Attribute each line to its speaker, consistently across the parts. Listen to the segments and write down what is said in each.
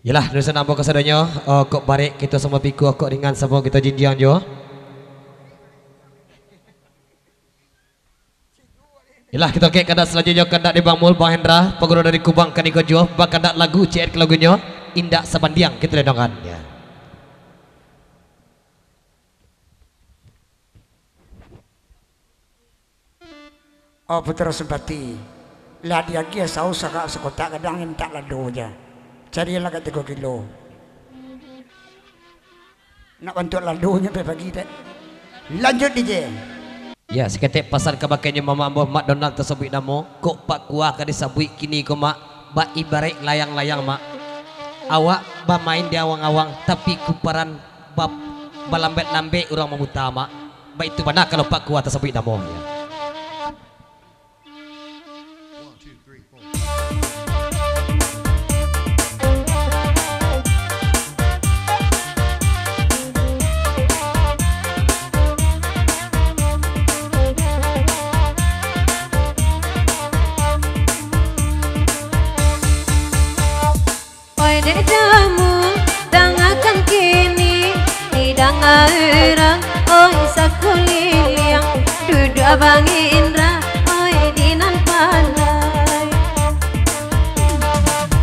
Speaker 1: Yalah, dosa nampak kesadanya, kok barik kita semua piku, kok ringan semua kita jinjian jo. Yalah, kita ke kandak selanjutnya kandak di Bang Mul, Bang Hendra, pengguna dari Kubang Kaniko Jo, bak kandak lagu CR ke lagunya, Indak Sabandiang kita ledongan. Ya.
Speaker 2: Oh putra sebati, lah dia kia saus sakak sekotak kadang tak lado aja. Carilah kat 3 kilo. Nak bantu ladonya pagi tak. Lanjut DJ.
Speaker 1: Ya, seketik pasal kebakainya Mama Ambo McDonald tersebut namo, kok Pak Kuah ka disabui kini ko mak, ba ibarat layang-layang mak. Awak ba main di awang-awang tapi kuparan bab balambet-lambe orang memuta mak. Ba itu mana kalau Pak Kuah tersebut namo ya.
Speaker 3: Oi sakuliliang duduk Abang Indra, oi dinan pandai.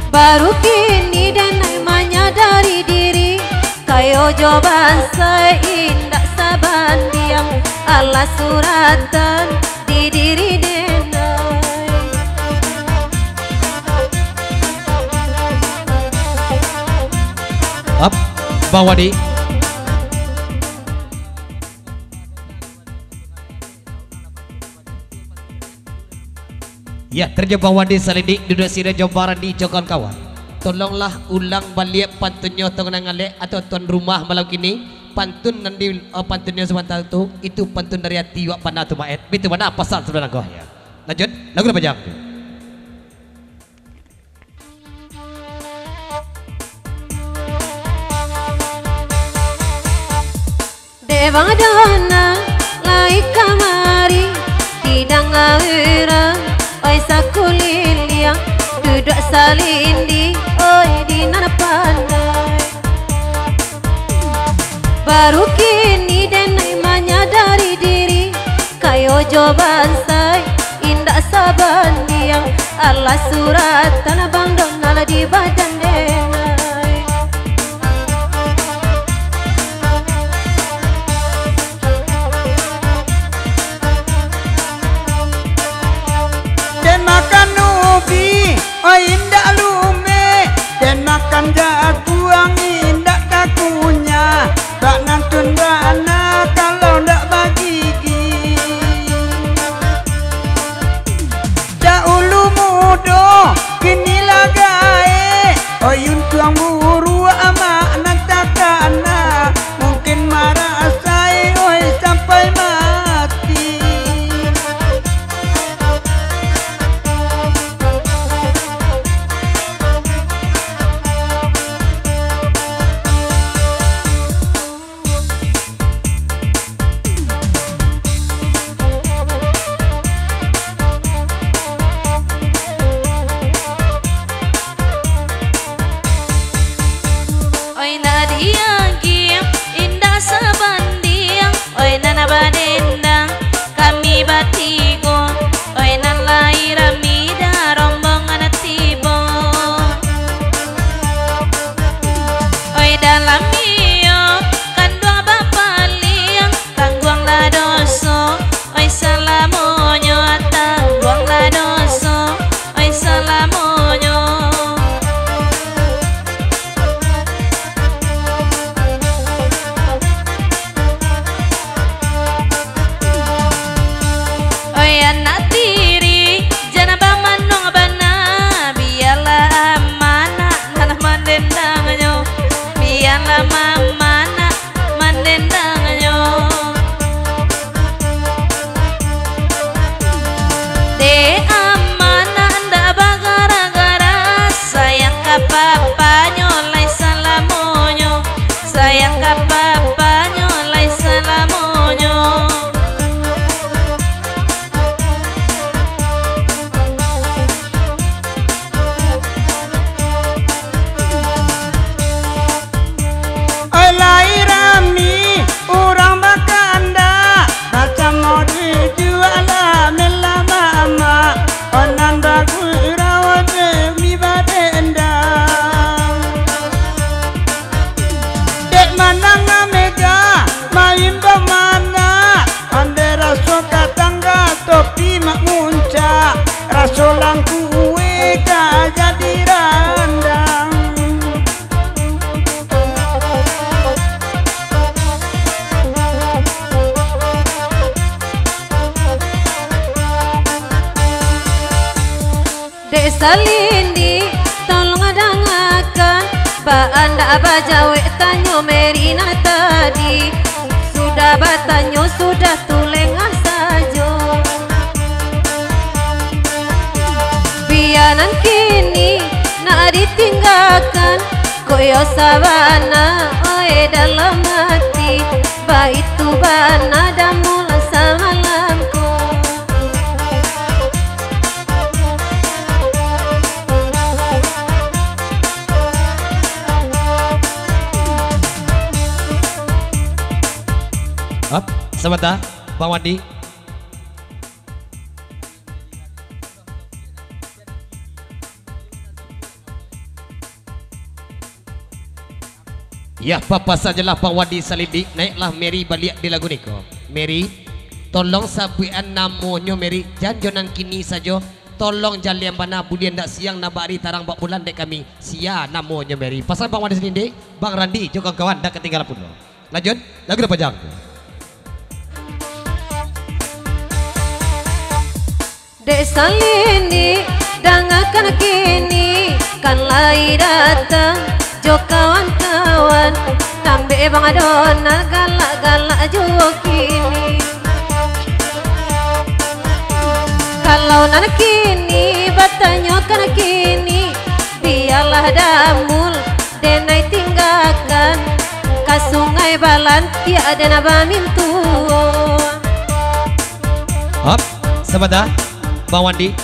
Speaker 3: Baru kini dan menyadari diri, kayo jawaban saya indak sabandiang, ala suratan di diri denai.
Speaker 1: Up, Bang Wadi. Ya, terjebak Wadi Salidik duduk sira Jawabaran di Cokon kawan. Tolonglah ulang balik pantunnya tengah ngalek atau tuan rumah malam kini. Pantun nanti pantunnya sebentar itu pantun dari hati wak panah tu maet. Itu mana pasal sebenarnya kau ya. Lanjut, lagu apa jam?
Speaker 3: Dewa dana lai kamari tidak ngawira. Oi sakuliliang duduk salindi, oi dinan pandai. Baru kini denai menyadari diri, kayo jawaban saya indak sabandiang, ala suratan Abang Donald di badan denai.
Speaker 2: Oh indak lume dan makan jaguang indak kakunya, bak nantun dana kalau ndak bagigi. Dahulu mudo kini lagae, oh yun tuang buru amak nantakana, mungkin marah saya oi sampai mati.
Speaker 3: Desa Lindi tolong dengarkan, ba anda bajawe tanyo Merina tadi. Sudah batanyo sudah tulengah saja. Bianan kini nak ditinggalkan, koyo sabana oe dalam hati. Ba itu bana damul samalamku.
Speaker 1: Up, sebentar, Bang Wandi. Ya, apa sajalah Bang Wandi Salidi. Naiklah Mary balik di lagu niko. Mary, tolong sabuan namanya Mary. Janjonan kini saja. Tolong jalian bana bulian dak siang nabari tarang bak bulan dek kami. Sia namanya Mary. Pasal Bang Wandi Salidi, Bang Randi juga kawan dak ketinggalan pun. Lanjut, lagu apa jang?
Speaker 3: Desa Lindi dengarkan kini, kan lai datang jo kawan-kawan. Nambe Bang Adona galak-galak jo kini. Kalau nan kini batanyo kan kini, biarlah damul denai tinggalkan. Ka sungai balan tiada naba mintu.
Speaker 1: Hop, sebentar. Bang Wandi.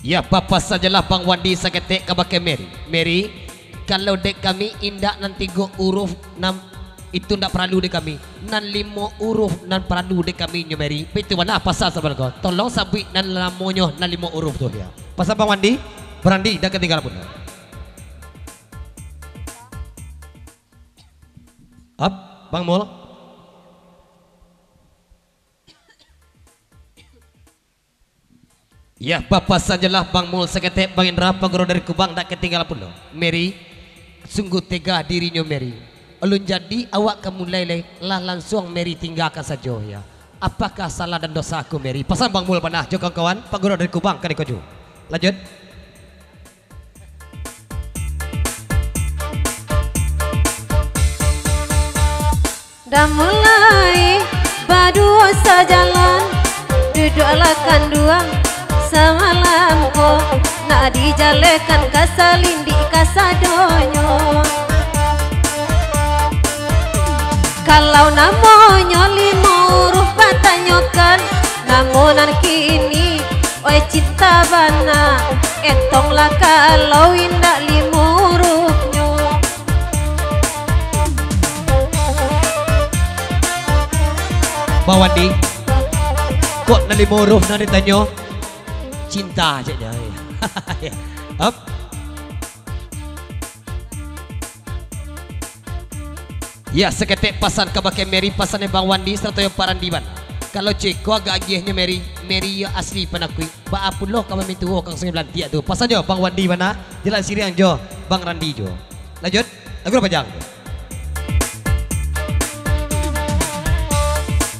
Speaker 1: Ya, apa sajalah Bang Wandi seketik kebakai Mary. Mary, kalau dek kami indak nanti go huruf 6 itu ndak perlu dek kami. Nan 5 huruf nan perlu dek kami nyo Mary. Itu mana pasal sebenarnya. Tolong sabit nan lamonyo nan 5 huruf tu ya. Pasal Bang Wandi, berandi dah ketinggalan pun. Up, Bang Mul. Ya, apa sajalah Bang Mul seketik Bang Indra Pagoro dari Kubang tak ketinggalan pun. Mary, sungguh tega dirinya Mary. Ulun jadi awak kamu leleh lah langsung Mary tinggalkan saja ya. Apakah salah dan dosa aku Mary? Pasal Bang Mul panah jo kawan Pagoro dari Kubang kan kojo. Lanjut.
Speaker 3: Dah mulai berdua sejalan, duduklah kanduang semalam ko. Nak dijalekan kasalindi kasadonyo. Kalau namanya 5 huruf batanyokan, namunan kini oi cinta bana. Entonglah kalau indak 5 hurufnya.
Speaker 1: Bang Wandi, kok na 5 huruf na ditanyo? Cinta aja dia. Up. Ya, seketik pasan kebakai Mary pasannya Bang Wandi serta yang parandiban. Kalau cek kau agak agihnya Mary, Mary ya asli panakui. Ba apa loh kamu mintu kang sungai belantiak tu. Pasan jo Bang Wandi mana? Jalan Siriang jo, Bang Randi jo. Lanjut, lagu apa jang?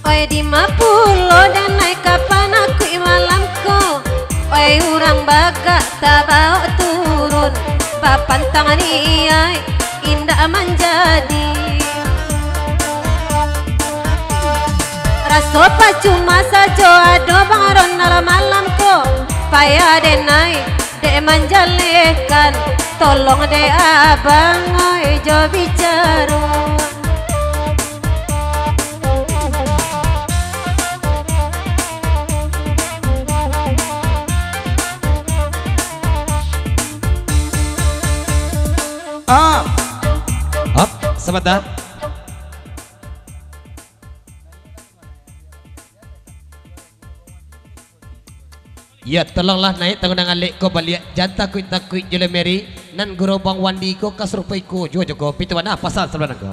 Speaker 3: Oi di Mapulo dan naik kapan aku malamku. Oi urang baga tak bawa turun. Papan tangan iai indah menjadi. Raso pacu masa jo ado Bang Ronald malamku. Payah de naik de menjalekan. Tolong de abang oi jo bicara.
Speaker 1: Up, sebentar. Ya, tolonglah naik tanggung alik ko balik janta kuit jele Mary nan guru Bang Wandi ko kasrupai ko jo ko pitu mana pasal sebenarnya ko.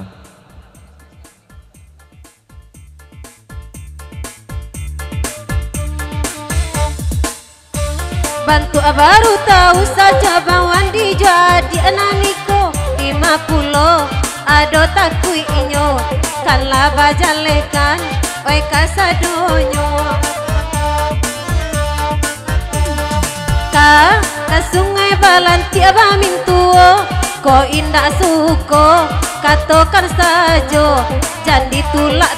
Speaker 3: Bantu baru tahu saja Bang Wandi jadi ananiko 50 ado takui inyo kan laba jalekan oi kasadonyo ka sungai balan tiaba mintuo ko indah suko katokan sajo jadi tulak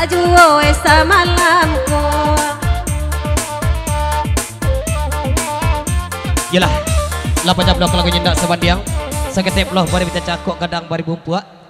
Speaker 3: juo esa malamko.
Speaker 1: Yalah, 8 jam lagu nyendak sebandiang. Sakitip loh bari kita cakok kadang bari bumpua.